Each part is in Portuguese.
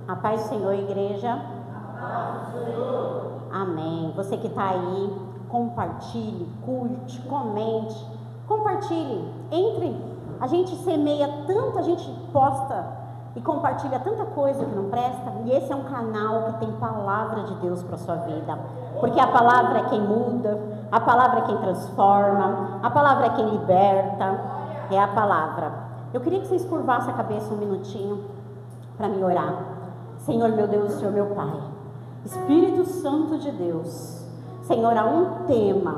A paz do Senhor, igreja. A paz do Senhor. Amém. Você que está aí, compartilhe, curte, comente, compartilhe. Entre, a gente semeia tanto, a gente posta e compartilha tanta coisa que não presta. E esse é um canal que tem palavra de Deus para a sua vida. Porque a palavra é quem muda, a palavra é quem transforma, a palavra é quem liberta. É a palavra. Eu queria que vocês curvassem a cabeça um minutinho para me orar. Senhor meu Deus, Senhor meu Pai, Espírito Santo de Deus, Senhor, há um tema,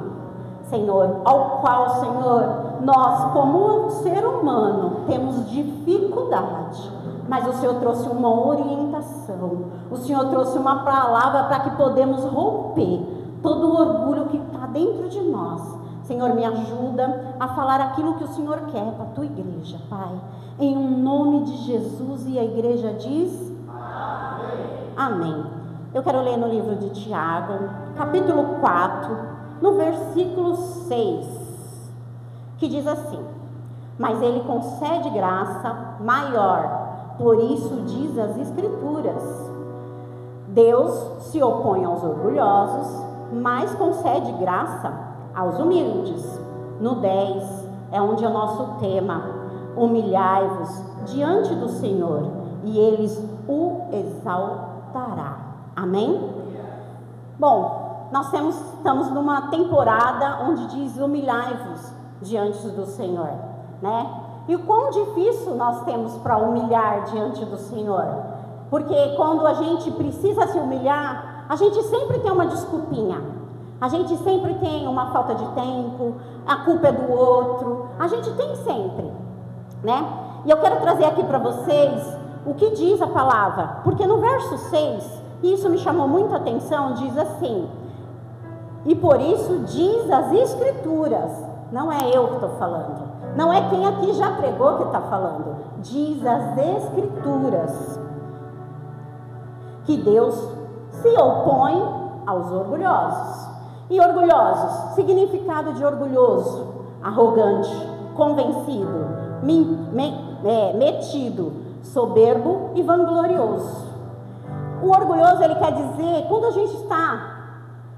Senhor, ao qual, Senhor, nós como ser humano temos dificuldade, mas o Senhor trouxe uma orientação, o Senhor trouxe uma palavra para que podemos romper todo o orgulho que está dentro de nós. Senhor, me ajuda a falar aquilo que o Senhor quer para a tua igreja, Pai, em um nome de Jesus. E a igreja diz amém. Amém. Eu quero ler no livro de Tiago, capítulo 4, no versículo 6, que diz assim: mas ele concede graça maior, por isso diz as Escrituras, Deus se opõe aos orgulhosos, mas concede graça aos humildes. No 10 é onde é o nosso tema: humilhai-vos diante do Senhor e Ele o exaltará. Amém? Bom, nós estamos numa temporada onde diz humilhai-vos diante do Senhor, né? E o quão difícil nós temos para humilhar diante do Senhor, porque quando a gente precisa se humilhar, a gente sempre tem uma desculpinha, a gente sempre tem uma falta de tempo, a culpa é do outro, a gente tem sempre, né? E eu quero trazer aqui para vocês o que diz a palavra, porque no verso 6, e isso me chamou muita atenção, diz assim: e por isso diz as Escrituras, não é eu que estou falando, não é quem aqui já pregou que está falando, diz as Escrituras, que Deus se opõe aos orgulhosos. E orgulhosos, significado de orgulhoso: arrogante, convencido, metido, soberbo e vanglorioso. O orgulhoso, ele quer dizer, quando a gente está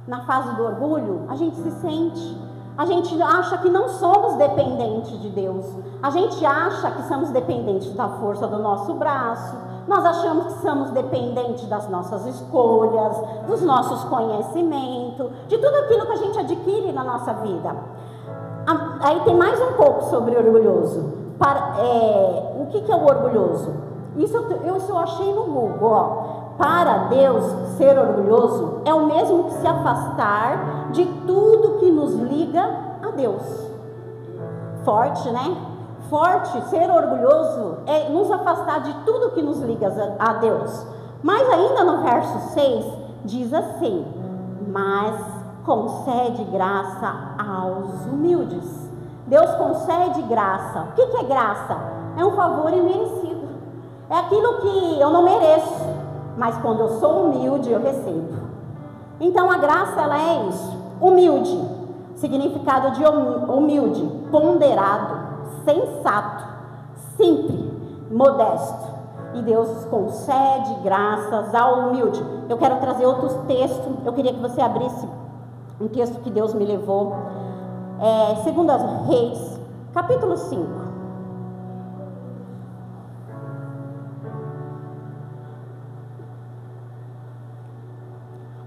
na fase do orgulho, a gente se sente, a gente acha que não somos dependentes de Deus, a gente acha que somos dependentes da força do nosso braço, nós achamos que somos dependentes das nossas escolhas, dos nossos conhecimentos, de tudo aquilo que a gente adquire na nossa vida. Aí tem mais um pouco sobre o orgulhoso. O que é o orgulhoso? Isso eu achei no Google, ó. Para Deus, ser orgulhoso é o mesmo que se afastar de tudo que nos liga a Deus. Forte, né? Forte, ser orgulhoso é nos afastar de tudo que nos liga a Deus. Mas ainda no verso 6 diz assim: mas concede graça aos humildes. Deus concede graça. O que é graça? É um favor imerecido. É aquilo que eu não mereço, mas quando eu sou humilde eu recebo. Então a graça, ela é isso. Humilde, significado de humilde: ponderado, sensato, simples, modesto. E Deus concede graças ao humilde. Eu quero trazer outros textos. Eu queria que você abrisse um texto que Deus me levou, 2 Reis, capítulo 5.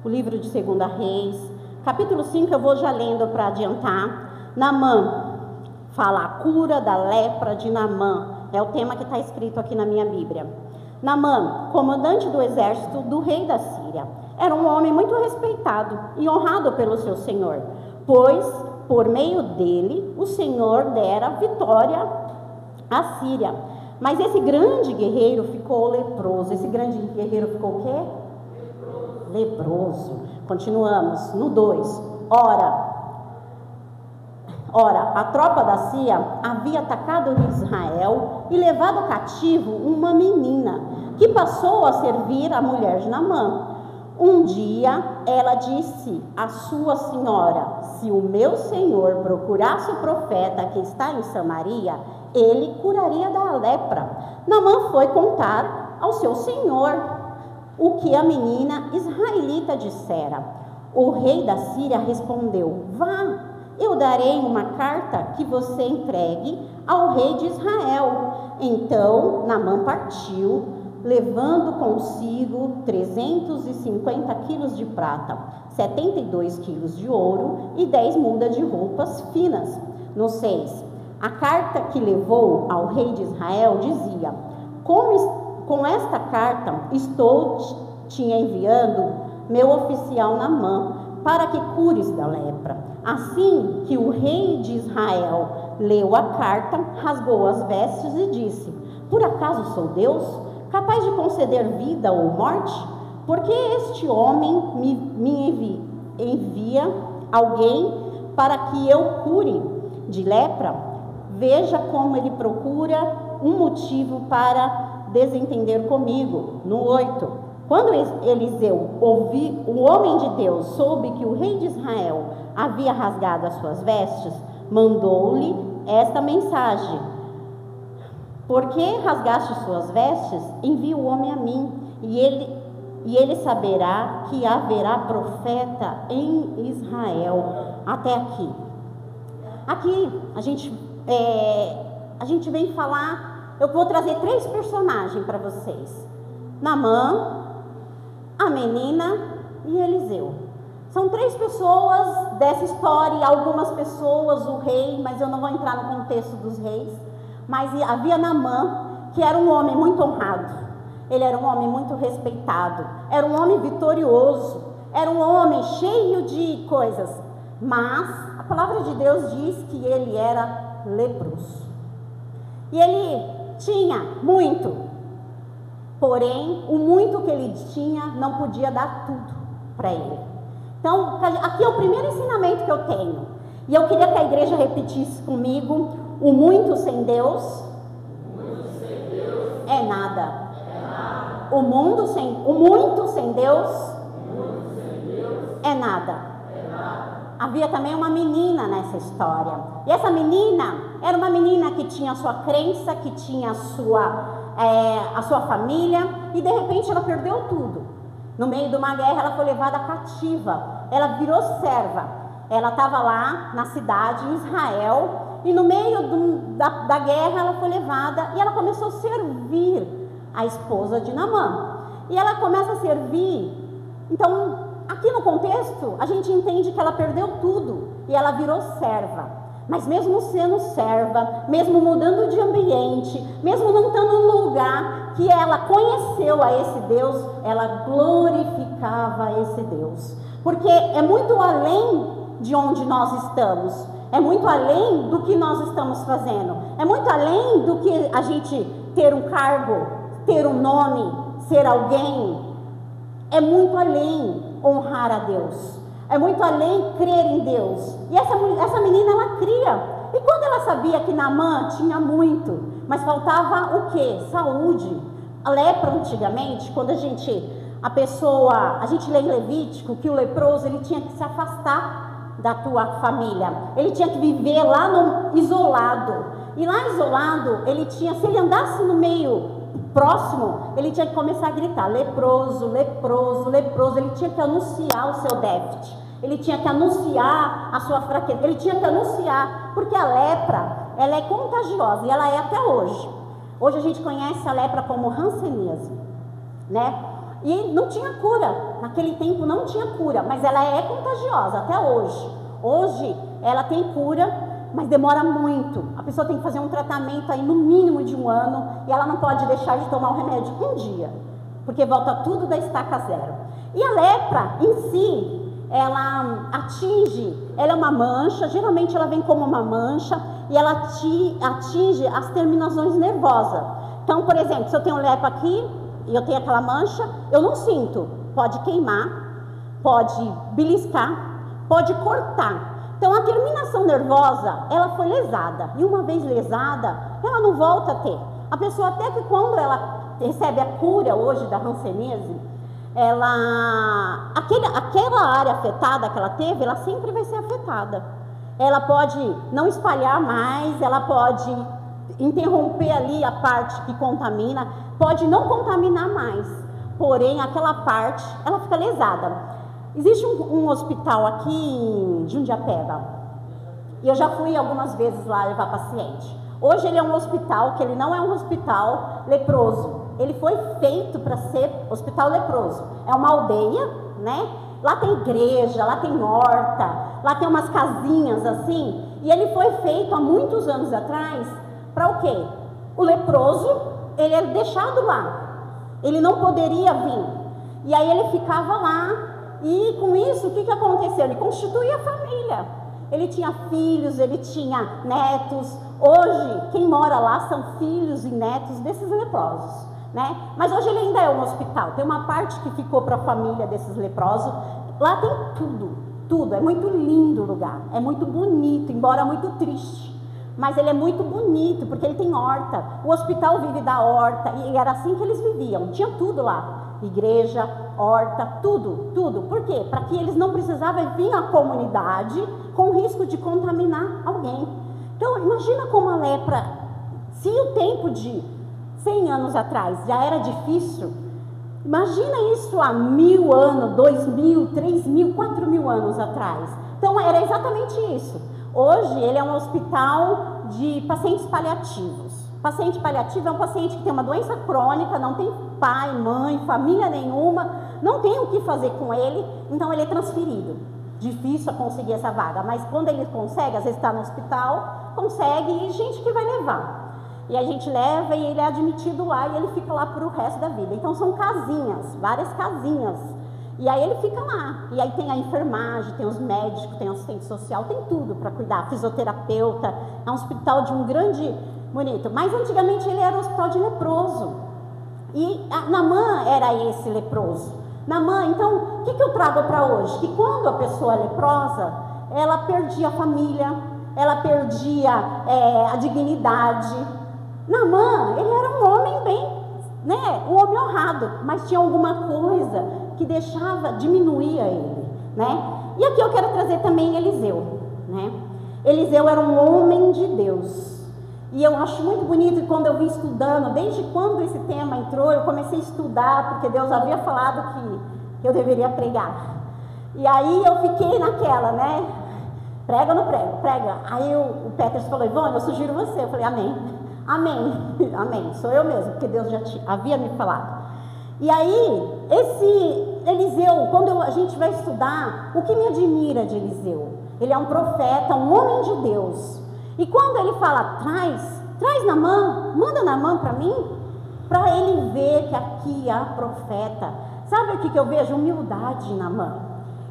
O livro de 2 Reis, capítulo 5, eu vou já lendo para adiantar. Naamã, fala a cura da lepra de Naamã, é o tema que está escrito aqui na minha Bíblia. Naamã, comandante do exército do rei da Síria, era um homem muito respeitado e honrado pelo seu senhor, pois por meio dele o Senhor dera vitória à Síria. Mas esse grande guerreiro ficou leproso. Esse grande guerreiro ficou o quê? Leproso. Continuamos no 2. Ora, a tropa da Síria havia atacado Israel e levado cativo uma menina, que passou a servir a mulher de Naamã. Um dia ela disse à sua senhora: se o meu senhor procurasse o profeta que está em Samaria, ele curaria da lepra. Naamã foi contar ao seu senhor. o que a menina israelita dissera. O rei da Síria respondeu: vá, eu darei uma carta que você entregue ao rei de Israel. Então Naamã partiu, levando consigo 350 quilos de prata, 72 quilos de ouro e 10 mudas de roupas finas. No 6, a carta que levou ao rei de Israel dizia: com esta carta estou te enviando meu oficial Naamã, para que cures da lepra. Assim que o rei de Israel leu a carta, rasgou as vestes e disse: por acaso sou Deus, capaz de conceder vida ou morte? Porque este homem me envia alguém para que eu cure de lepra? Veja como ele procura um motivo para desentender comigo. No 8, quando Eliseu o homem de Deus, soube que o rei de Israel havia rasgado as suas vestes, mandou-lhe esta mensagem: por que rasgaste suas vestes? Envia o homem a mim, e ele saberá que haverá profeta em Israel. Até aqui. Aqui a gente vem falar, eu vou trazer 3 personagens para vocês: Naamã, a menina e Eliseu. São 3 pessoas dessa história, algumas pessoas, o rei, mas eu não vou entrar no contexto dos reis. Mas havia Naamã, que era um homem muito honrado, ele era um homem muito respeitado, era um homem vitorioso, era um homem cheio de coisas, mas a palavra de Deus diz que ele era leproso. E ele tinha muito, porém, o muito que ele tinha não podia dar tudo para ele. Então, aqui é o primeiro ensinamento que eu tenho. E eu queria que a igreja repetisse comigo: o muito sem Deus, é nada. O muito sem Deus, é nada. Havia também uma menina nessa história. E essa menina era uma menina que tinha a sua crença, que tinha a sua família, e de repente ela perdeu tudo. No meio de uma guerra ela foi levada cativa, ela virou serva. Ela estava lá na cidade, em Israel, e no meio da guerra ela foi levada e ela começou a servir a esposa de Naamã. E ela começa a servir. Então, aqui no contexto, a gente entende que ela perdeu tudo e ela virou serva. Mas mesmo sendo serva, mesmo mudando de ambiente, mesmo não estando no lugar que ela conheceu a esse Deus, ela glorificava esse Deus. Porque é muito além de onde nós estamos, é muito além do que nós estamos fazendo, é muito além do que a gente ter um cargo, ter um nome, ser alguém. É muito além honrar a Deus, é muito além crer em Deus. E essa menina, ela cria. E quando ela sabia que Naamã tinha muito, mas faltava o quê? Saúde. A lepra antigamente, quando a gente lê em Levítico que o leproso, ele tinha que se afastar da tua família, ele tinha que viver lá isolado. E lá isolado, se ele andasse no meio próximo, ele tinha que começar a gritar: leproso, leproso, leproso. Ele tinha que anunciar o seu déficit, ele tinha que anunciar a sua fraqueza, ele tinha que anunciar, porque a lepra, ela é contagiosa, e ela é até hoje. Hoje a gente conhece a lepra como hanseníase, né? E não tinha cura, naquele tempo não tinha cura, mas ela é contagiosa até hoje. Hoje ela tem cura, mas demora muito. A pessoa tem que fazer um tratamento aí no mínimo de 1 ano, e ela não pode deixar de tomar o remédio um dia, porque volta tudo da estaca zero. E a lepra em si, ela é uma mancha, geralmente ela vem como uma mancha, e ela atinge as terminações nervosas. Então, por exemplo, se eu tenho lepra aqui, e eu tenho aquela mancha, eu não sinto. Pode queimar, pode beliscar, pode cortar. Então, a terminação nervosa, ela foi lesada. E uma vez lesada, ela não volta a ter. A pessoa, até que quando ela recebe a cura hoje da hanseníase, aquela área afetada que ela teve, ela sempre vai ser afetada. Ela pode não espalhar mais, ela pode interromper ali a parte que contamina, pode não contaminar mais, porém aquela parte, ela fica lesada. Existe um hospital aqui em Jundiapeba, e eu já fui algumas vezes lá levar paciente. Hoje ele é um hospital que ele não é um hospital leproso, ele foi feito para ser hospital leproso. É uma aldeia, né? Lá tem igreja, lá tem horta, lá tem umas casinhas assim, e ele foi feito há muitos anos atrás para o quê? O leproso, ele era deixado lá, ele não poderia vir, e aí ele ficava lá, e com isso o que aconteceu? Ele constituía a família, ele tinha filhos, ele tinha netos. Hoje quem mora lá são filhos e netos desses leprosos, né? Mas hoje ele ainda é um hospital, tem uma parte que ficou para a família desses leprosos. Lá tem tudo, é muito lindo o lugar, é muito bonito, embora muito triste, mas ele é muito bonito, porque ele tem horta, o hospital vive da horta, e era assim que eles viviam, tinha tudo lá, igreja, horta, tudo, por quê? Para que eles não precisavam vir à comunidade com risco de contaminar alguém. Então imagina como a lepra, se o tempo de 100 anos atrás já era difícil, imagina isso há 1000 anos, 2000, 3000, 4000 anos atrás. Então era exatamente isso. Hoje ele é um hospital de pacientes paliativos. Paciente paliativo é um paciente que tem uma doença crônica, não tem pai, mãe, família nenhuma, não tem o que fazer com ele, então ele é transferido. Difícil conseguir essa vaga, mas quando ele consegue, às vezes está no hospital, consegue, e gente que vai levar. E a gente leva e ele é admitido lá e ele fica lá por o resto da vida. Então são casinhas, várias casinhas. E aí ele fica lá. E aí tem a enfermagem, tem os médicos, tem o assistente social, tem tudo para cuidar. Fisioterapeuta, é um hospital de um grande, bonito. Mas antigamente ele era um hospital de leproso. E Naamã era esse leproso. Naamã, então, o que eu trago para hoje? Que quando a pessoa é leprosa, ela perdia a família, ela perdia a dignidade. Naamã, ele era um homem bem, né, um homem honrado, mas tinha alguma coisa que diminuía ele, né? E aqui eu quero trazer também Eliseu, né? Eliseu era um homem de Deus, e eu acho muito bonito, e quando eu vim estudando, desde quando esse tema entrou, eu comecei a estudar, porque Deus havia falado que eu deveria pregar, e aí eu fiquei naquela, né? Prega ou não prega? Prega. Aí o Peters falou, Ivone, eu sugiro você. Eu falei, amém. Amém, sou eu mesmo, porque Deus já havia me falado. E aí, esse Eliseu, quando a gente vai estudar, o que me admira de Eliseu? Ele é um profeta, um homem de Deus. E quando ele fala, traz Naamã, manda Naamã para mim, para ele ver que aqui há profeta. Sabe o que eu vejo? Humildade em Naamã.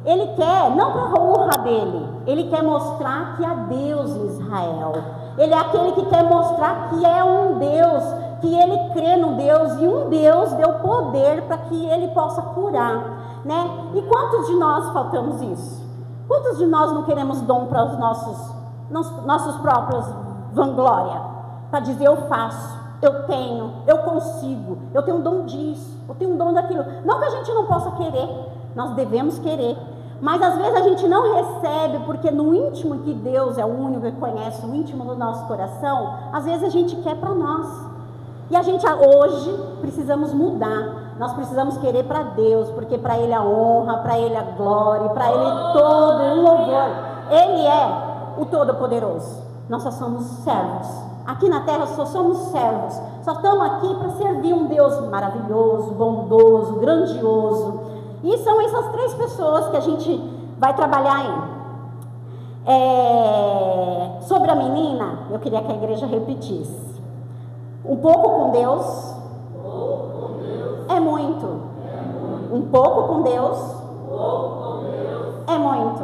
Ele quer, não para a honra dele, ele quer mostrar que há Deus em Israel. Ele é aquele que quer mostrar que é um Deus, que ele crê no Deus, e um Deus deu poder para que ele possa curar, né? E quantos de nós faltamos isso? Quantos de nós não queremos dom para os nossos próprios vanglória? Para dizer, eu faço, eu tenho, eu consigo, eu tenho um dom disso, eu tenho um dom daquilo. Não que a gente não possa querer, nós devemos querer, mas às vezes a gente não recebe, porque no íntimo, que Deus é o único que conhece o íntimo do nosso coração, às vezes a gente quer para nós, e a gente hoje precisamos mudar, nós precisamos querer para Deus, porque para Ele a honra, para Ele a glória, para Ele todo o louvor. Ele é o Todo-Poderoso, nós só somos servos, aqui na terra só somos servos, só estamos aqui para servir um Deus maravilhoso, bondoso, grandioso. E são essas 3 pessoas que a gente vai trabalhar sobre a menina, eu queria que a igreja repetisse. Um pouco com Deus é muito. Um pouco com Deus é muito.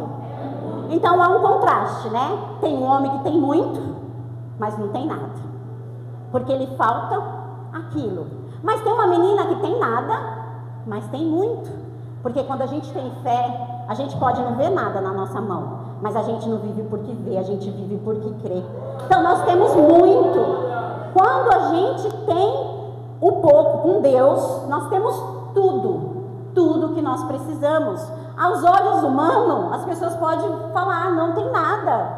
Então há um contraste, né? Tem um homem que tem muito, mas não tem nada, porque lhe falta aquilo. Mas tem uma menina que tem nada, mas tem muito. Porque quando a gente tem fé, a gente pode não ver nada na nossa mão, mas a gente não vive porque vê, a gente vive porque crê. Então nós temos muito. Quando a gente tem o pouco com Deus, nós temos tudo que nós precisamos. Aos olhos humanos, as pessoas podem falar, não tem nada.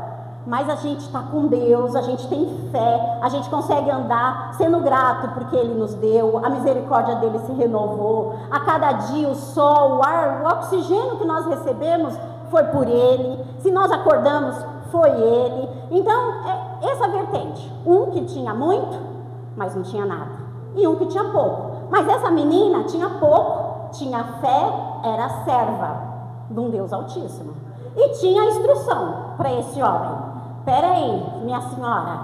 mas a gente está com Deus, a gente tem fé, a gente consegue andar sendo grato porque Ele nos deu, a misericórdia dele se renovou, a cada dia o sol, o ar, o oxigênio que nós recebemos foi por Ele, se nós acordamos, foi Ele. Então, essa vertente, um que tinha muito, mas não tinha nada, e um que tinha pouco, mas essa menina tinha pouco, tinha fé, era serva de um Deus Altíssimo, e tinha instrução para esse homem. Peraí, minha senhora,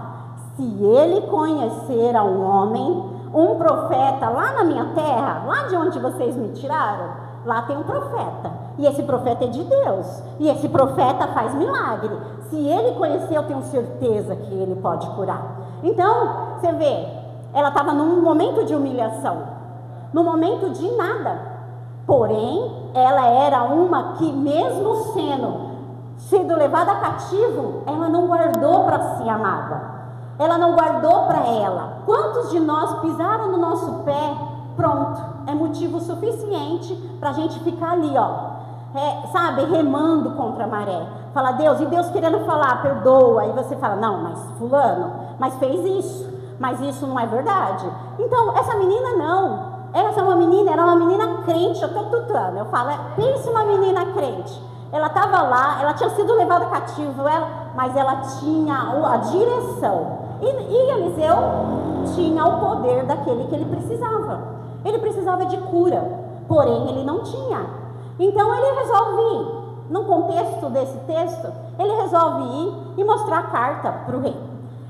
se ele conhecer a um homem, um profeta lá na minha terra, lá de onde vocês me tiraram, lá tem um profeta, e esse profeta é de Deus, e esse profeta faz milagre. Se ele conhecer, eu tenho certeza que ele pode curar. Então, você vê, ela estava num momento de humilhação, num momento de nada, porém, ela era uma que mesmo sendo levada cativo, ela não guardou para si a mágoa, ela não guardou para ela. Quantos de nós pisaram no nosso pé, pronto, é motivo suficiente para a gente ficar ali, sabe, remando contra a maré, fala Deus, e Deus querendo falar, perdoa, aí você fala, não, mas fulano, mas fez isso, mas isso não é verdade. Então, essa menina não, essa era uma menina crente, eu estou tutando, eu falo, pensa uma menina crente, ela estava lá, ela tinha sido levada cativo, mas ela tinha a direção, e Eliseu tinha o poder daquele que ele precisava de cura, porém ele não tinha. Então ele resolve ir, no contexto desse texto, ele resolve ir e mostrar a carta para o rei.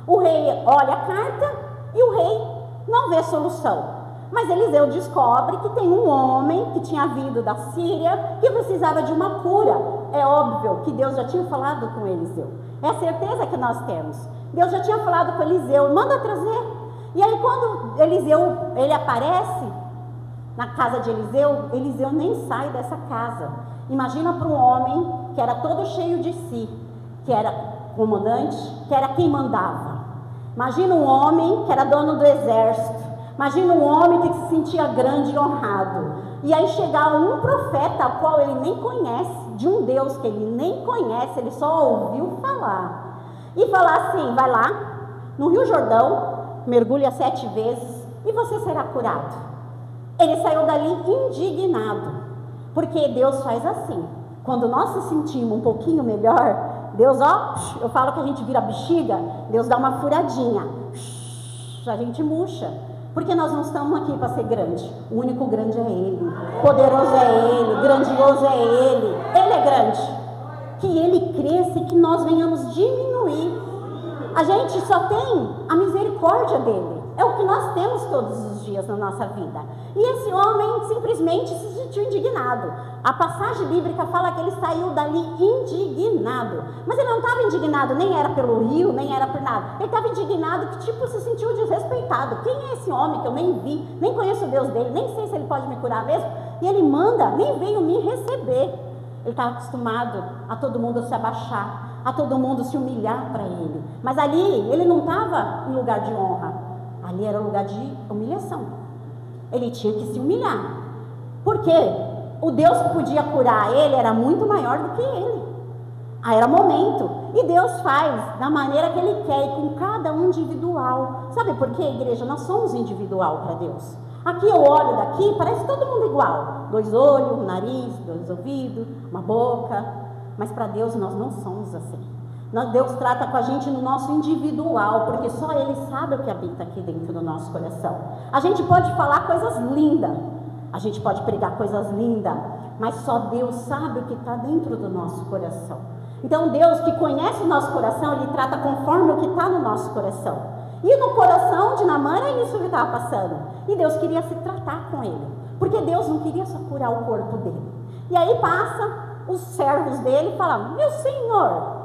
O rei olha a carta e o rei não vê solução. Mas Eliseu descobre que tem um homem que tinha vindo da Síria, que precisava de uma cura. É óbvio que Deus já tinha falado com Eliseu. É a certeza que nós temos. Deus já tinha falado com Eliseu, manda trazer. E aí quando Eliseu, ele aparece na casa de Eliseu, Eliseu nem sai dessa casa. Imagina para um homem que era todo cheio de si, que era comandante, que era quem mandava. Imagina um homem que era dono do exército. Imagina um homem que se sentia grande e honrado. E aí chegar um profeta, ao qual ele nem conhece, de um Deus que ele nem conhece, ele só ouviu falar. E falar assim, vai lá, no Rio Jordão, mergulha 7 vezes e você será curado. Ele saiu dali indignado, porque Deus faz assim. Quando nós se sentimos um pouquinho melhor, Deus, eu falo que a gente vira bexiga, Deus dá uma furadinha, a gente murcha. Porque nós não estamos aqui para ser grande. O único grande é Ele. Poderoso é Ele. Grandioso é Ele. Ele é grande. Que Ele cresça e que nós venhamos diminuir. A gente só tem a misericórdia dEle. É o que nós temos todos os dias na nossa vida. E esse homem simplesmente se sentiu indignado. A passagem bíblica fala que ele saiu dali indignado. Mas ele não estava indignado, nem era pelo rio, nem era por nada. Ele estava indignado que se sentiu desrespeitado. Quem é esse homem que eu nem vi, nem conheço o Deus dele, nem sei se ele pode me curar mesmo? E ele manda, nem veio me receber. Ele estava acostumado a todo mundo se abaixar, a todo mundo se humilhar para ele. Mas ali, ele não estava em lugar de honra. Ali era um lugar de humilhação. Ele tinha que se humilhar. Porque o Deus que podia curar ele era muito maior do que ele. Aí era momento. E Deus faz da maneira que Ele quer e com cada um individual. Sabe por quê, igreja? Nós somos individual para Deus. Aqui eu olho daqui, parece todo mundo igual. 2 olhos, um nariz, 2 ouvidos, uma boca. Mas para Deus nós não somos assim. Deus trata com a gente no nosso individual, porque só Ele sabe o que habita aqui dentro do nosso coração. A gente pode falar coisas lindas, a gente pode pregar coisas lindas, mas só Deus sabe o que está dentro do nosso coração. Então Deus, que conhece o nosso coração, Ele trata conforme o que está no nosso coração. E no coração de Naamã era isso que estava passando. E Deus queria se tratar com ele, porque Deus não queria só curar o corpo dele. E aí passa os servos dele e falam: meu senhor,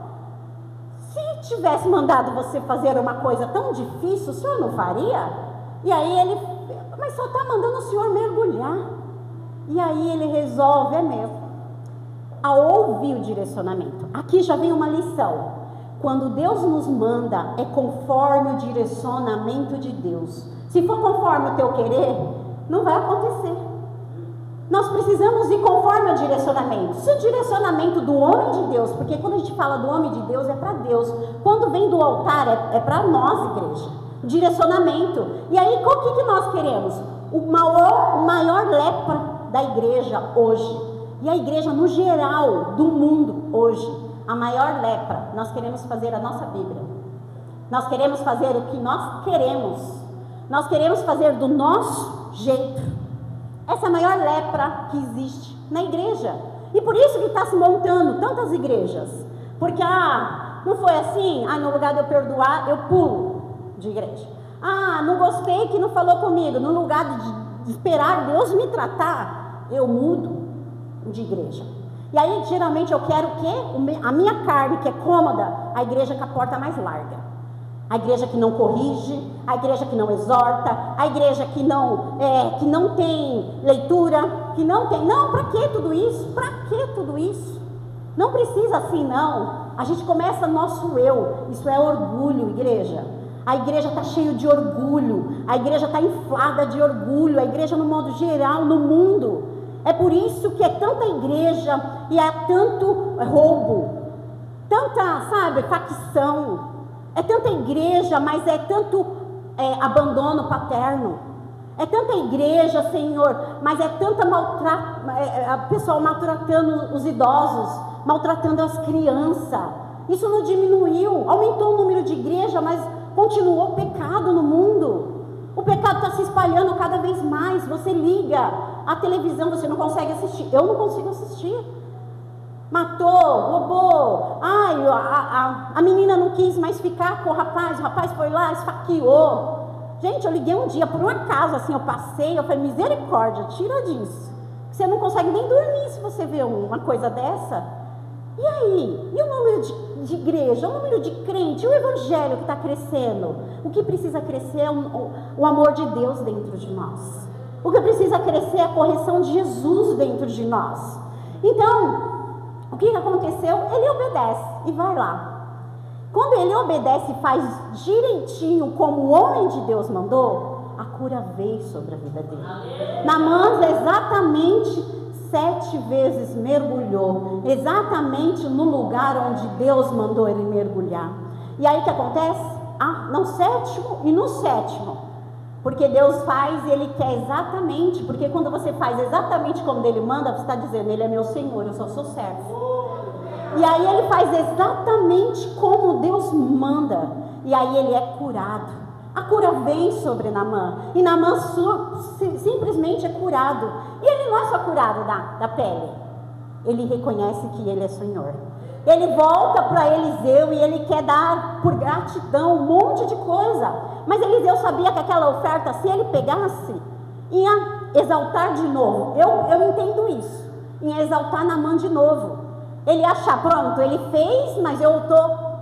se tivesse mandado você fazer uma coisa tão difícil, o senhor não faria? E aí ele, mas só está mandando o senhor mergulhar. E aí ele resolve, mesmo, a ouvir o direcionamento. Aqui já vem uma lição. Quando Deus nos manda, é conforme o direcionamento de Deus. Se for conforme o teu querer, não vai acontecer. Nós precisamos ir conforme o direcionamento. Se o direcionamento do homem de Deus, porque quando a gente fala do homem de Deus é para Deus, quando vem do altar é para nós, igreja. O direcionamento. E aí, qual que nós queremos? O maior lepra da igreja hoje, e a igreja no geral do mundo hoje, a maior lepra, nós queremos fazer a nossa Bíblia. Nós queremos fazer o que nós queremos. Nós queremos fazer do nosso jeito. Essa é a maior lepra que existe na igreja. E por isso que está se montando tantas igrejas. Porque, não foi assim? No lugar de eu perdoar, eu pulo de igreja. Não gostei que não falou comigo. No lugar de esperar Deus me tratar, eu mudo de igreja. E aí, geralmente, eu quero que a minha carne, que é cômoda, a igreja com a porta mais larga. A igreja que não corrige, a igreja que não exorta, a igreja que não tem leitura, que não tem... Não, para que tudo isso? Para que tudo isso? Não precisa assim, não. A gente começa nosso eu. Isso é orgulho, igreja. A igreja está cheia de orgulho. A igreja está inflada de orgulho. A igreja, no modo geral, no mundo. É por isso que é tanta igreja e é tanto roubo. Tanta, facção. É tanta igreja, mas é tanto abandono paterno. É tanta igreja, Senhor, mas é tanta pessoal maltratando os idosos, maltratando as crianças. Isso não diminuiu, aumentou o número de igreja, mas continuou o pecado no mundo. O pecado está se espalhando cada vez mais. Você liga a televisão, você não consegue assistir. Eu não consigo assistir. Matou, roubou, a menina não quis mais ficar com o rapaz foi lá, esfaqueou. Gente, eu liguei um dia, por um acaso, assim, eu falei, misericórdia, tira disso. Você não consegue nem dormir se você vê uma coisa dessa. E aí? E o número de igreja, o número de crente, o evangelho que está crescendo? O que precisa crescer é o amor de Deus dentro de nós. O que precisa crescer é a correção de Jesus dentro de nós. Então, o que aconteceu? Ele obedece e vai lá. Quando ele obedece e faz direitinho como o homem de Deus mandou, a cura veio sobre a vida dele. Naamã exatamente 7 vezes mergulhou, exatamente no lugar onde Deus mandou ele mergulhar. E aí o que acontece? No 7º e no 7º. Porque Deus faz e Ele quer exatamente, porque quando você faz exatamente como Ele manda, você está dizendo, Ele é meu Senhor, eu só sou servo. E aí Ele faz exatamente como Deus manda, e aí ele é curado. A cura vem sobre Naamã, e Naamã simplesmente é curado. E ele não é só curado da pele, ele reconhece que Ele é Senhor. Ele volta para Eliseu e ele quer dar por gratidão um monte de coisa. Mas Eliseu sabia que aquela oferta, se ele pegasse, ia exaltar de novo. Eu entendo isso. Ia exaltar Naamã de novo. Ele ia achar, pronto, ele fez, mas eu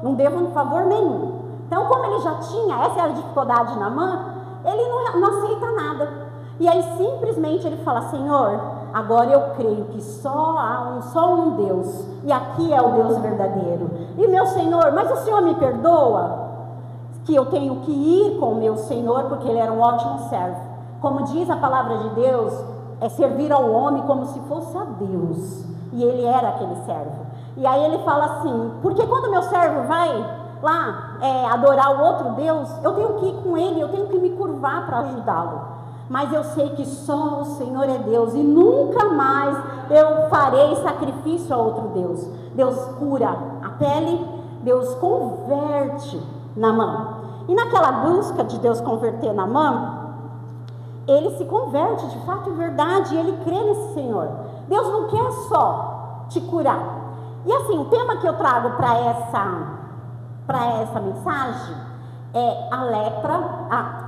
não devo favor nenhum. Então, como ele já tinha, essa era a dificuldade de Naamã, ele não aceita nada. E aí simplesmente ele fala, Senhor, agora eu creio que só há só um Deus, e aqui é o Deus verdadeiro. E meu Senhor, mas o Senhor me perdoa? Que eu tenho que ir com o meu Senhor, porque ele era um ótimo servo. Como diz a palavra de Deus, é servir ao homem como se fosse a Deus. E ele era aquele servo. E aí ele fala assim, porque quando meu servo vai lá adorar o outro Deus, eu tenho que ir com ele, eu tenho que me curvar para ajudá-lo. Mas eu sei que só o Senhor é Deus e nunca mais eu farei sacrifício a outro Deus. Deus cura a pele, Deus converte Naamã. E naquela busca de Deus converter Naamã, ele se converte de fato e verdade, e ele crê nesse Senhor. Deus não quer só te curar. E assim, o tema que eu trago para essa mensagem é a lepra,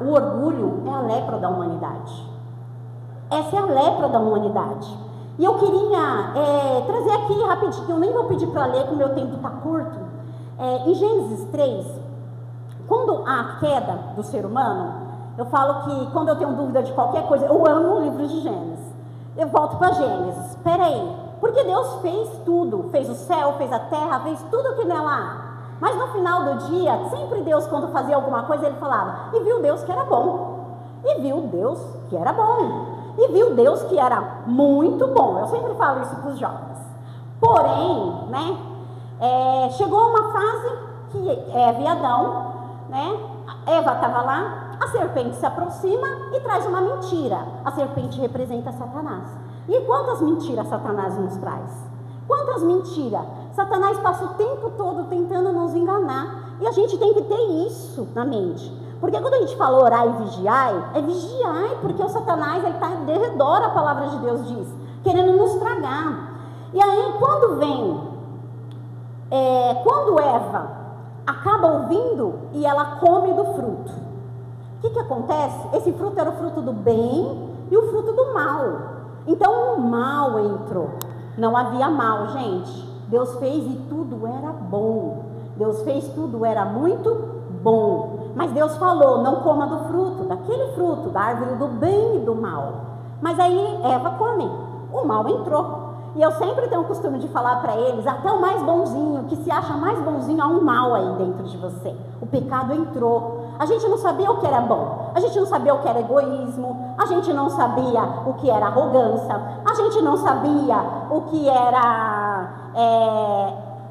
o orgulho é a lepra da humanidade. Essa é a lepra da humanidade. E eu queria trazer aqui rapidinho, eu nem vou pedir para ler, porque o meu tempo está curto. Em Gênesis 3, quando a queda do ser humano, eu falo que quando eu tenho dúvida de qualquer coisa, eu amo o livro de Gênesis. Eu volto para Gênesis, espera aí, porque Deus fez tudo, fez o céu, fez a terra, fez tudo que nela há. Mas no final do dia, sempre Deus, quando fazia alguma coisa, ele falava, e viu Deus que era bom, e viu Deus que era bom, e e viu Deus que era muito bom. Eu sempre falo isso para os jovens. Porém, né, chegou uma fase que Eva e Adão, né, Eva estava lá, a serpente se aproxima e traz uma mentira. A serpente representa Satanás. E quantas mentiras Satanás nos traz? Quantas mentiras? Satanás passa o tempo todo tentando nos enganar. E a gente tem que ter isso na mente. Porque quando a gente fala orar e vigiar, é vigiar, porque o Satanás está de redor, a palavra de Deus diz, querendo nos tragar. E aí, quando Eva acaba ouvindo e ela come do fruto, o que acontece? Esse fruto era o fruto do bem e o fruto do mal. Então o mal entrou. Não havia mal, gente. Deus fez e tudo era bom. Deus fez tudo, era muito bom. Mas Deus falou, não coma do fruto, daquele fruto, da árvore do bem e do mal. Mas aí Eva come, o mal entrou. E eu sempre tenho o costume de falar para eles, até o mais bonzinho, que se acha mais bonzinho, há um mal aí dentro de você. O pecado entrou. A gente não sabia o que era bom, a gente não sabia o que era egoísmo, a gente não sabia o que era arrogância, a gente não sabia o que era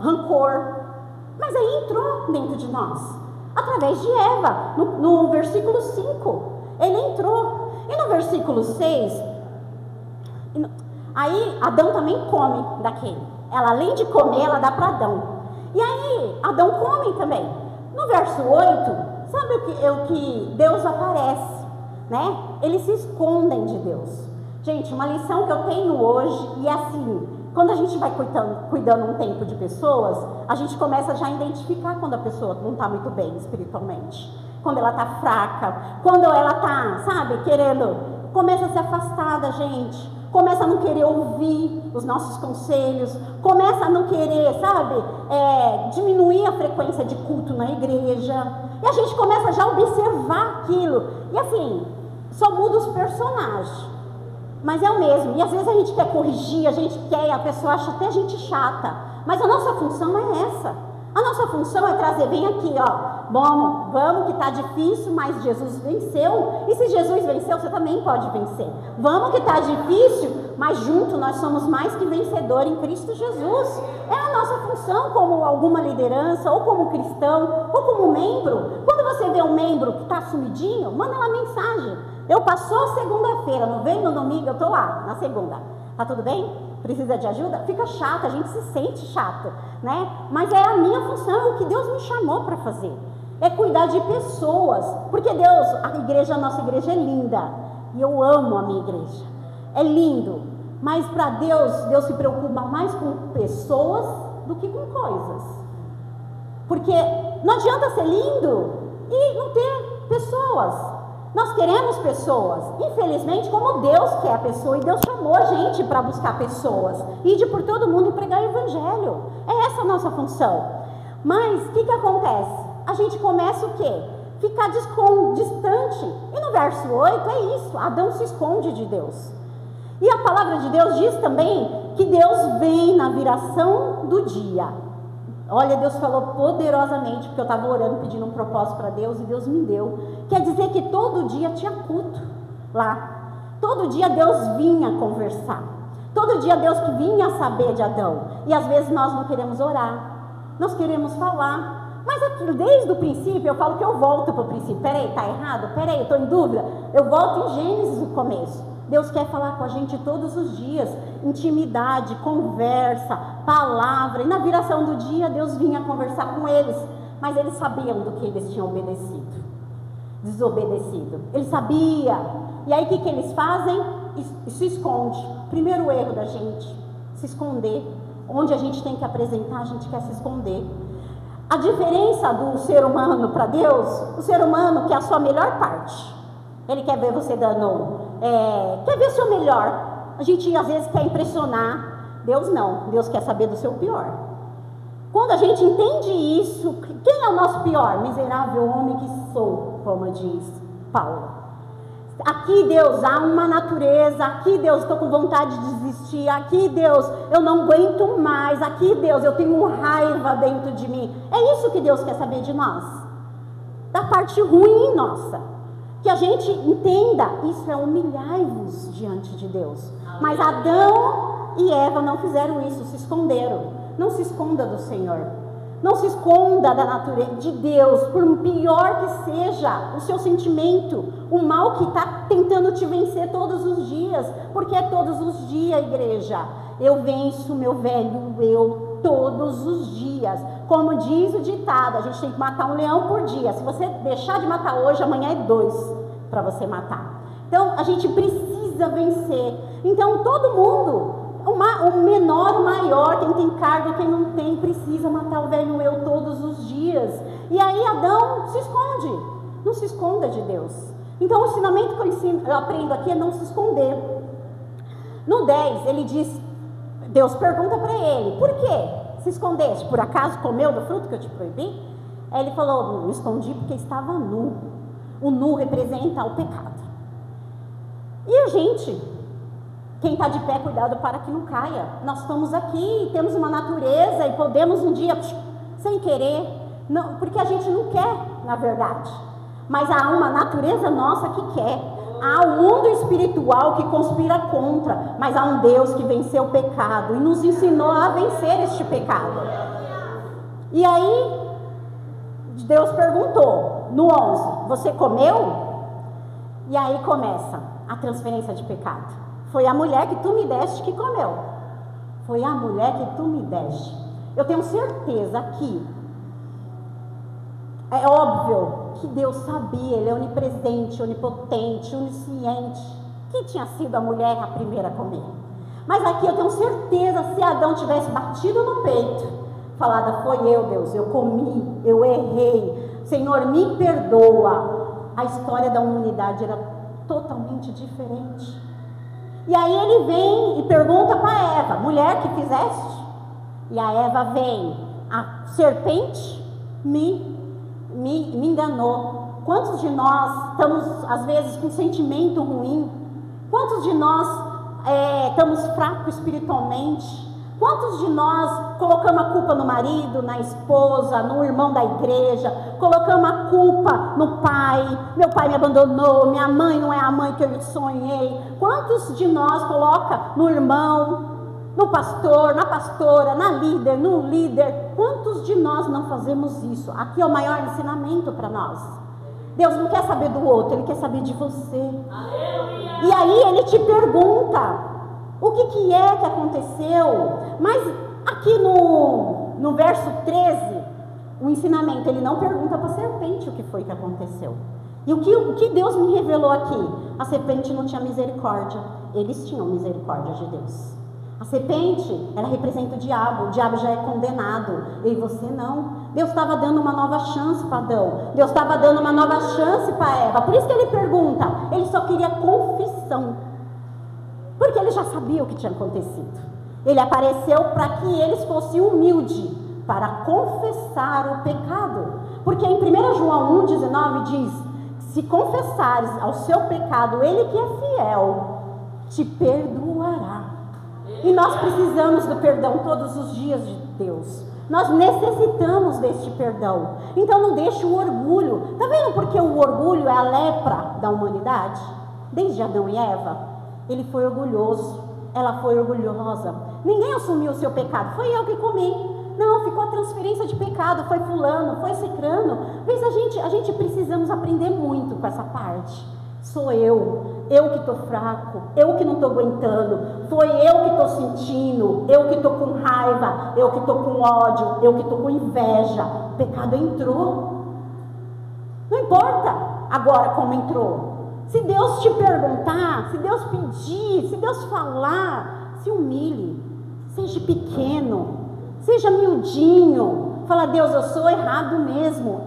rancor. Mas aí entrou dentro de nós, através de Eva, no versículo 5, ele entrou. E no versículo 6, aí Adão também come daquele. Ela, além de comer, ela dá para Adão. E aí Adão come também. No verso 8, sabe o que Deus aparece, né? Eles se escondem de Deus. Gente, uma lição que eu tenho hoje, e assim, quando a gente vai cuidando um tempo de pessoas, a gente começa já a identificar quando a pessoa não está muito bem espiritualmente. Quando ela está fraca, quando ela está, sabe, começa a se afastar da gente. Começa a não querer ouvir os nossos conselhos, começa a não querer, sabe, diminuir a frequência de culto na igreja, e a gente começa já a observar aquilo, e assim, só muda os personagens, mas é o mesmo, e às vezes a gente quer corrigir, a pessoa acha até a gente chata, mas a nossa função é essa. A nossa função é trazer, vem aqui, ó, vamos que tá difícil, mas Jesus venceu, e se Jesus venceu, você também pode vencer. Vamos que tá difícil, mas junto nós somos mais que vencedor em Cristo Jesus. É a nossa função como alguma liderança, ou como cristão, ou como membro. Quando você vê um membro que tá sumidinho, manda uma mensagem. Eu passou segunda-feira, não vem no domingo, eu tô lá, na segunda. Tá tudo bem? Precisa de ajuda? Fica chato, a gente se sente chato, né? Mas é a minha função, é o que Deus me chamou para fazer. É cuidar de pessoas, porque a nossa igreja é linda, e eu amo a minha igreja. É lindo, mas para Deus se preocupa mais com pessoas do que com coisas. Porque não adianta ser lindo e não ter pessoas. Nós queremos pessoas, infelizmente, como Deus quer a pessoa, e Deus chamou a gente para buscar pessoas, e ir por todo mundo e pregar o evangelho. É essa a nossa função. Mas o que acontece? A gente começa o quê? Ficar distante. E no verso 8 é isso, Adão se esconde de Deus. E a palavra de Deus diz também que Deus vem na viração do dia. Olha, Deus falou poderosamente, porque eu estava orando, pedindo um propósito para Deus, e Deus me deu. Quer dizer que todo dia tinha culto lá. Todo dia Deus vinha conversar. Todo dia Deus que vinha saber de Adão. E às vezes nós não queremos orar, nós queremos falar. Mas aquilo, desde o princípio, eu falo que eu volto para o princípio. Peraí, está errado? Peraí, eu estou em dúvida? Eu volto em Gênesis no começo. Deus quer falar com a gente todos os dias, intimidade, conversa, palavra. E na viração do dia, Deus vinha conversar com eles, mas eles sabiam do que eles tinham desobedecido. Eles sabiam. E aí o que eles fazem? Se esconde. Primeiro erro da gente, se esconder. Onde a gente tem que apresentar, a gente quer se esconder. A diferença do ser humano para Deus, o ser humano quer a sua melhor parte. Ele quer ver você quer ver o seu melhor. A gente às vezes quer impressionar. Deus não, Deus quer saber do seu pior. Quando a gente entende isso, quem é o nosso pior? Miserável homem que sou, como diz Paulo. Aqui, Deus, há uma natureza. Aqui, Deus, estou com vontade de desistir. Aqui, Deus, eu não aguento mais. Aqui, Deus, eu tenho raiva dentro de mim. É isso que Deus quer saber de nós. Da parte ruim nossa. Que a gente entenda, isso é humilhar-vos diante de Deus. Mas Adão e Eva não fizeram isso, se esconderam. Não se esconda do Senhor. Não se esconda da natureza de Deus, por pior que seja o seu sentimento, o mal que está tentando te vencer todos os dias, porque é todos os dias, igreja. Eu venço meu velho eu todos os dias. Como diz o ditado, a gente tem que matar um leão por dia. Se você deixar de matar hoje, amanhã é 2 para você matar. Então a gente precisa vencer. Então todo mundo, o menor, o maior, quem tem cargo, quem não tem, precisa matar o velho eu todos os dias. E aí Adão se esconde, não se esconda de Deus. Então o ensinamento que eu aprendo aqui é não se esconder. No 10 ele diz, Deus pergunta para ele, por que se escondeste? Por acaso comeu do fruto que eu te proibi? Aí ele falou, me escondi porque estava nu. O nu representa o pecado. E a gente, quem está de pé, cuidado para que não caia. Nós estamos aqui, temos uma natureza e podemos um dia, sem querer, não, porque a gente não quer, na verdade. Mas há uma natureza nossa que quer. Há um mundo espiritual que conspira contra, mas há um Deus que venceu o pecado e nos ensinou a vencer este pecado. E aí, Deus perguntou, no 11, você comeu? E aí começa a transferência de pecado. Foi a mulher que tu me deste que comeu. Foi a mulher que tu me deste. Eu tenho certeza que é óbvio que Deus sabia, Ele é onipresente, onipotente, onisciente, que tinha sido a mulher a primeira a comer. Mas aqui eu tenho certeza, se Adão tivesse batido no peito, falado, foi eu, Deus, eu comi, eu errei, Senhor, me perdoa, a história da humanidade era totalmente diferente. E aí ele vem e pergunta para Eva, mulher, que fizeste? E a Eva vem, a serpente me enganou. Quantos de nós estamos às vezes com sentimento ruim? Quantos de nós estamos fracos espiritualmente? Quantos de nós colocamos a culpa no marido, na esposa, no irmão da igreja? Colocamos a culpa no pai, meu pai me abandonou, minha mãe não é a mãe que eu sonhei. Quantos de nós coloca no irmão, no pastor, na pastora, na líder, no líder? Quantos de nós não fazemos isso? Aqui é o maior ensinamento para nós. Deus não quer saber do outro, Ele quer saber de você. Aleluia. E aí Ele te pergunta, o que é que aconteceu? Mas aqui no verso 13, o ensinamento, Ele não pergunta para a serpente o que foi que aconteceu. E o que Deus me revelou aqui? A serpente não tinha misericórdia, eles tinham misericórdia de Deus. A serpente, ela representa o diabo já é condenado, e você não. Deus estava dando uma nova chance para Adão, Deus estava dando uma nova chance para Eva, por isso que ele pergunta, ele só queria confissão, porque ele já sabia o que tinha acontecido. Ele apareceu para que eles fossem humildes, para confessar o pecado, porque em 1 João 1,19 diz, se confessares ao seu pecado, Ele que é fiel, te perdoará. E nós precisamos do perdão todos os dias de Deus. Nós necessitamos deste perdão. Então não deixe o orgulho. Está vendo porque o orgulho é a lepra da humanidade? Desde Adão e Eva, ele foi orgulhoso, ela foi orgulhosa. Ninguém assumiu o seu pecado, foi eu que comi. Não, ficou a transferência de pecado, foi fulano, foi cicrano. Mas a gente precisamos aprender muito com essa parte. Sou eu que estou fraco, eu que não estou aguentando, foi eu que estou sentindo, eu que estou com raiva, eu que estou com ódio, eu que estou com inveja. O pecado entrou. Não importa agora como entrou. Se Deus te perguntar, se Deus pedir, se Deus falar, se humilhe, seja pequeno, seja miudinho. Fala, Deus, eu sou errado mesmo,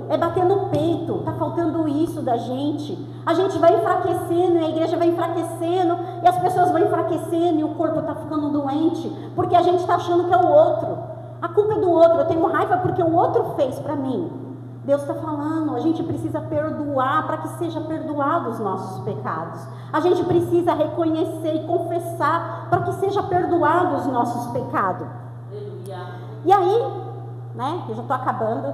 é bater no peito, está faltando isso da gente. A gente vai enfraquecendo, e a igreja vai enfraquecendo, e as pessoas vão enfraquecendo, e o corpo está ficando doente, porque a gente está achando que é o outro. A culpa é do outro, eu tenho raiva porque o outro fez para mim. Deus está falando, a gente precisa perdoar para que seja perdoados os nossos pecados. A gente precisa reconhecer e confessar para que seja perdoados os nossos pecados. E aí, né, eu já estou acabando,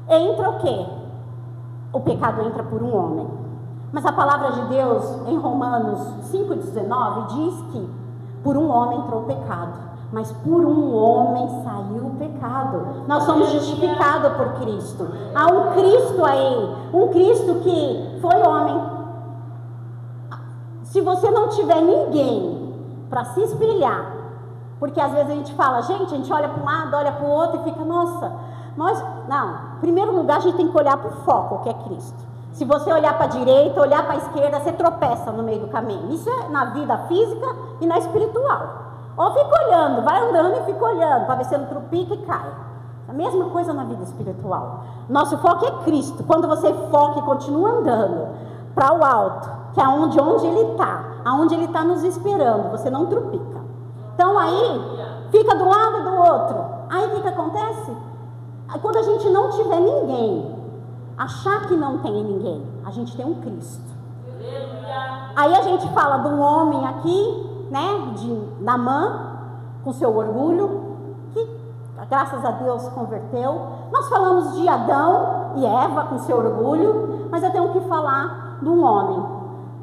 entra o quê? O pecado entra por um homem. Mas a palavra de Deus, em Romanos 5,19, diz que por um homem entrou o pecado, mas por um homem saiu o pecado. Nós somos justificados por Cristo. Há um Cristo aí, um Cristo que foi homem. Se você não tiver ninguém para se espelhar, porque às vezes a gente fala, gente, a gente olha para um lado, olha para o outro e fica, nossa, nós... Não, em primeiro lugar a gente tem que olhar para o foco, que é Cristo. Se você olhar para a direita, olhar para a esquerda, você tropeça no meio do caminho. Isso é na vida física e na espiritual. Ou fica olhando, vai andando e fica olhando, para ver se não tropica e cai. A mesma coisa na vida espiritual. Nosso foco é Cristo. Quando você foca e continua andando para o alto, que é onde Ele está, aonde Ele está nos esperando, você não tropica. Então aí, fica do lado e do outro. Aí o que acontece? Aí, quando a gente não tiver ninguém, achar que não tem ninguém, a gente tem um Cristo. Aí a gente fala de um homem aqui, né, de Naamã, com seu orgulho, que graças a Deus converteu. Nós falamos de Adão e Eva com seu orgulho, mas eu tenho que falar de um homem,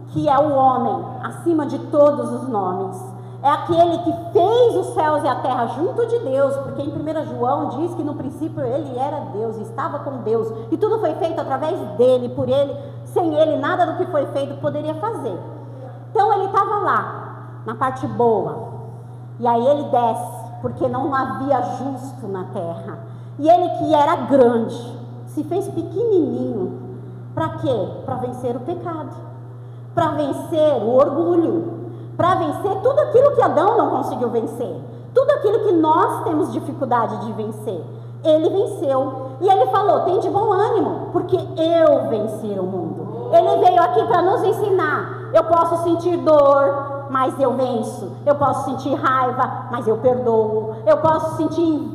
que é o homem acima de todos os nomes. É aquele que fez os céus e a terra junto de Deus, porque em 1 João diz que no princípio ele era Deus, estava com Deus, e tudo foi feito através dele, por ele, sem ele nada do que foi feito poderia fazer. Então ele estava lá, na parte boa, e aí ele desce, porque não havia justo na terra, e ele que era grande, se fez pequenininho, para quê? Para vencer o pecado, para vencer o orgulho, para vencer tudo aquilo que Adão não conseguiu vencer, tudo aquilo que nós temos dificuldade de vencer, ele venceu. E ele falou, tem de bom ânimo, porque eu venci o mundo. Ele veio aqui para nos ensinar, eu posso sentir dor, mas eu venço. Eu posso sentir raiva, mas eu perdoo. Eu posso sentir,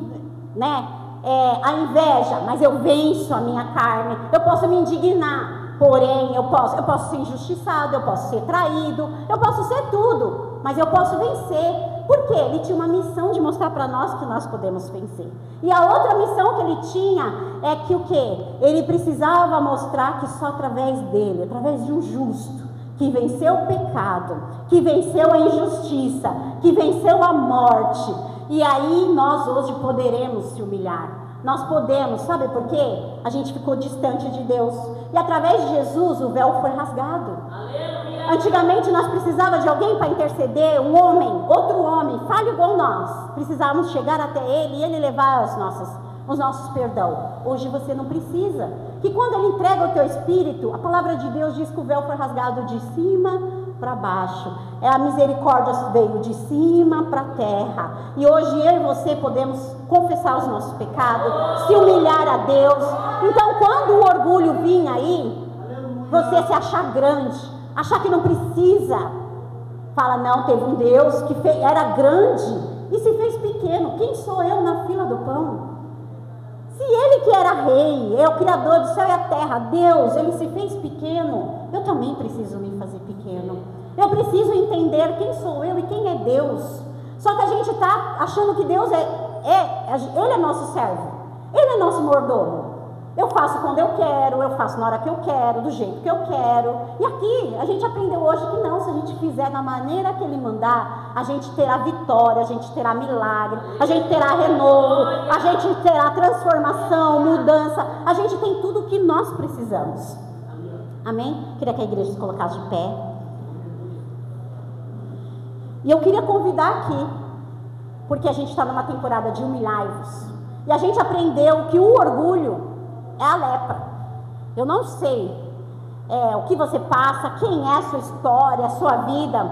a inveja, mas eu venço a minha carne. Eu posso me indignar, porém eu posso ser injustiçado, eu posso ser traído, eu posso ser tudo, mas eu posso vencer. Por quê? Ele tinha uma missão de mostrar para nós que nós podemos vencer. E a outra missão que ele tinha é que o quê? Ele precisava mostrar que só através dele, através de um justo, que venceu o pecado, que venceu a injustiça, que venceu a morte, e aí nós hoje poderemos se humilhar. Nós podemos, sabe por quê? A gente ficou distante de Deus. E através de Jesus o véu foi rasgado. Aleluia. Antigamente nós precisávamos de alguém para interceder, um homem, outro homem, falho igual nós. Precisávamos chegar até ele e ele levar os nossos perdão. Hoje você não precisa. Que quando ele entrega o teu espírito, a palavra de Deus diz que o véu foi rasgado de cima para baixo. A misericórdia veio de cima para a terra. E hoje eu e você podemos confessar os nossos pecados, se humilhar a Deus. Então quando o orgulho vir aí, você se achar grande, achar que não precisa, fala, não, teve um Deus que era grande e se fez pequeno. Quem sou eu na fila do pão? Se ele que era rei, é o criador do céu e a terra, Deus, ele se fez pequeno, eu também preciso me fazer pequeno. Eu preciso entender quem sou eu e quem é Deus. Só que a gente está achando que Deus ele é nosso servo, ele é nosso mordomo. Eu faço quando eu quero, eu faço na hora que eu quero, do jeito que eu quero. E aqui, a gente aprendeu hoje que não, se a gente fizer da maneira que ele mandar, a gente terá vitória, a gente terá milagre, a gente terá renovo, a gente terá transformação, mudança. A gente tem tudo o que nós precisamos. Amém? Queria que a igreja se colocasse de pé. E eu queria convidar aqui, porque a gente está numa temporada de humilhai-vos. E a gente aprendeu que o orgulho é a lepra. Eu não sei o que você passa, quem é a sua história, a sua vida,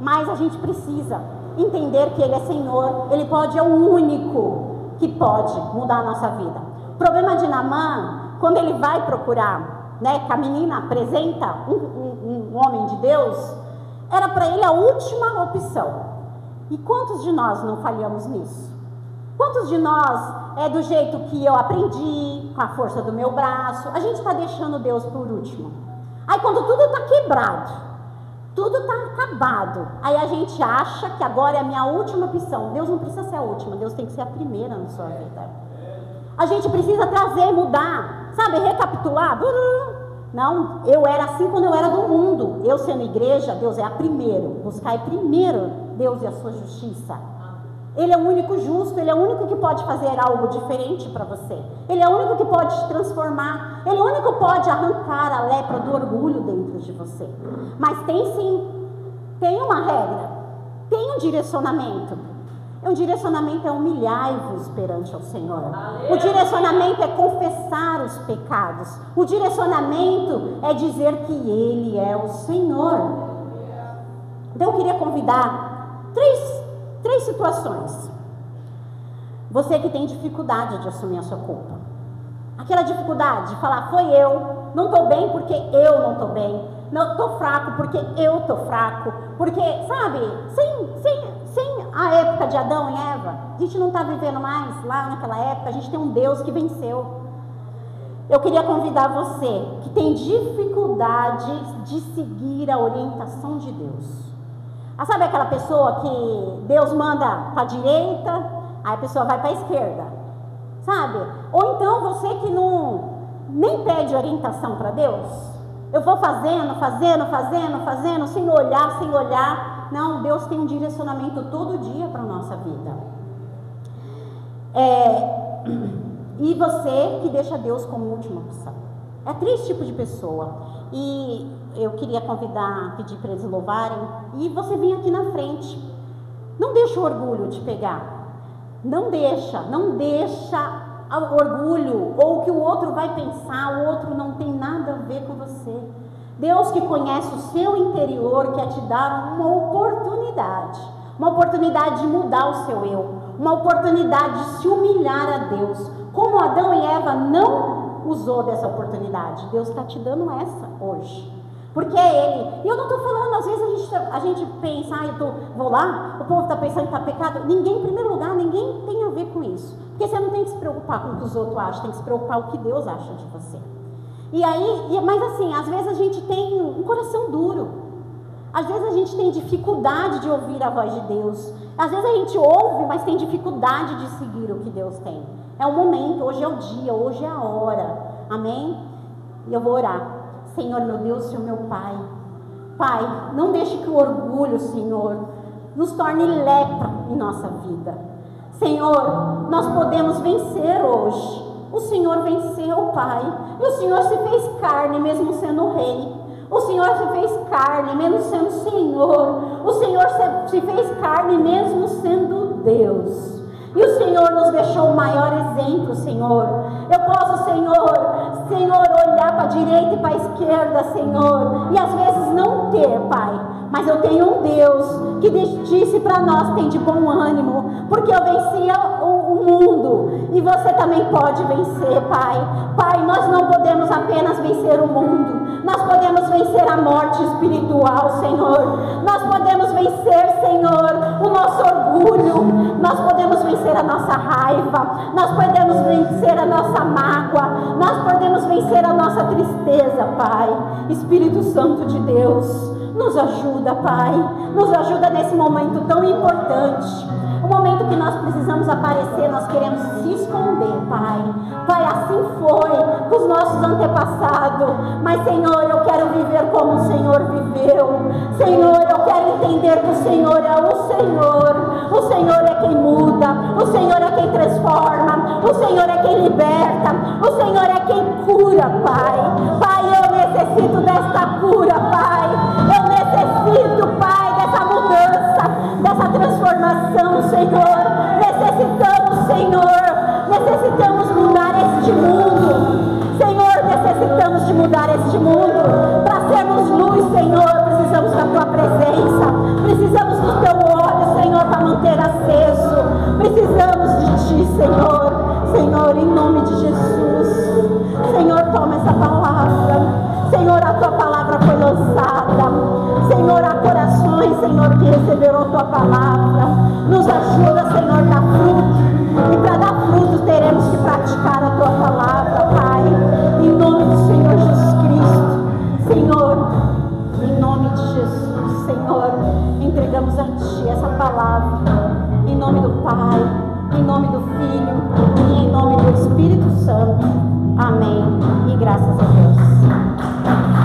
mas a gente precisa entender que Ele é Senhor. Ele é o único que pode mudar a nossa vida. O problema de Naamã, quando ele vai procurar, que a menina apresenta um homem de Deus, era para ele a última opção. E quantos de nós não falhamos nisso? Quantos de nós é do jeito que eu aprendi, com a força do meu braço? A gente está deixando Deus por último. Aí quando tudo está quebrado, tudo está acabado, aí a gente acha que agora é a minha última opção. Deus não precisa ser a última, Deus tem que ser a primeira na sua vida. A gente precisa trazer, mudar, sabe, recapitular, Não, eu era assim quando eu era do mundo. Eu sendo igreja, Deus é a primeiro. Buscai primeiro Deus e a sua justiça. Ele é o único justo, Ele é o único que pode fazer algo diferente para você. Ele é o único que pode te transformar. Ele é o único que pode arrancar a lepra do orgulho dentro de você. Mas tem sim, tem uma regra, tem um direcionamento. O direcionamento é humilhai-vos perante ao Senhor. O direcionamento é confessar os pecados. O direcionamento é dizer que Ele é o Senhor. Então eu queria convidar três situações. Você que tem dificuldade de assumir a sua culpa. Aquela dificuldade de falar, foi eu, não estou bem porque eu não estou bem. Não, estou fraco porque eu estou fraco. Porque, sabe, sem a época de Adão e Eva, a gente não está vivendo mais lá naquela época, a gente tem um Deus que venceu. Eu queria convidar você que tem dificuldade de seguir a orientação de Deus. Sabe aquela pessoa que Deus manda para a direita, aí a pessoa vai para a esquerda, sabe? Ou então você que nem pede orientação para Deus. Eu vou fazendo, sem olhar. Não, Deus tem um direcionamento todo dia para a nossa vida. E você que deixa Deus como última opção. É 3 tipos de pessoa. E eu queria pedir para eles louvarem. E você vem aqui na frente. Não deixa o orgulho te pegar. Não deixa o orgulho ou o que o outro vai pensar. O outro não tem nada a ver com você. Deus que conhece o seu interior quer te dar uma oportunidade de mudar o seu eu, uma oportunidade de se humilhar a Deus, como Adão e Eva não usou dessa oportunidade. Deus está te dando essa hoje, porque é Ele. E eu não estou falando, às vezes a gente pensa, vou lá, o povo está pensando que está pecado. Ninguém, em primeiro lugar, ninguém tem a ver com isso, porque você não tem que se preocupar com o que os outros acham, tem que se preocupar com o que Deus acha de você. Mas assim, às vezes a gente tem um coração duro, às vezes a gente tem dificuldade de ouvir a voz de Deus, às vezes a gente ouve, mas tem dificuldade de seguir o que Deus tem. É o momento, hoje é o dia, hoje é a hora, amém? E eu vou orar. Senhor meu Deus, Senhor meu Pai, não deixe que o orgulho, Senhor, nos torne lepra em nossa vida. Senhor, nós podemos vencer hoje. O Senhor venceu, Pai, e o Senhor se fez carne mesmo sendo rei. O Senhor se fez carne mesmo sendo Senhor. O Senhor se fez carne mesmo sendo Deus. E o Senhor nos deixou o maior exemplo, Senhor. Eu posso, Senhor, olhar para a direita e para a esquerda, Senhor, e às vezes não ter, Pai. Mas eu tenho um Deus que disse para nós, tem de bom ânimo, porque eu venci o mundo, e você também pode vencer, Pai. Pai, nós não podemos apenas vencer o mundo, nós podemos vencer a morte espiritual, Senhor. Nós podemos vencer, Senhor, o nosso orgulho, nós podemos vencer a nossa raiva, nós podemos vencer a nossa mágoa, nós podemos vencer a nossa tristeza, Pai. Espírito Santo de Deus, nos ajuda, Pai, nos ajuda nesse momento tão importante, o momento que nós precisamos aparecer, nós queremos se esconder, Pai. Pai, assim foi com os nossos antepassados, mas, Senhor, eu quero viver como o Senhor viveu. Senhor, eu quero entender que o Senhor é o Senhor. O Senhor é quem muda, o Senhor é quem transforma, o Senhor é quem liberta, o Senhor é quem cura, Pai. Pai, eu necessito desta cura, Pai. Eu necessito, Pai, dessa mudança, dessa transformação, Senhor. Necessitamos mudar este mundo. Senhor, necessitamos de mudar este mundo. Para sermos luz, Senhor, precisamos da Tua presença. Precisamos do Teu óleo, Senhor, para manter aceso. Precisamos de Ti, Senhor. Senhor, em nome de Jesus. Senhor, toma essa palavra. Senhor, a Tua palavra foi lançada. Senhor, há corações, Senhor, que receberam a Tua palavra. Nos ajuda, Senhor, a dar fruto. E para dar frutos teremos que praticar a Tua palavra, Pai. Em nome do Senhor Jesus Cristo. Senhor, em nome de Jesus, Senhor, entregamos a Ti essa palavra. Em nome do Pai, em nome do Filho e em nome do Espírito Santo. Amém. E graças a Deus.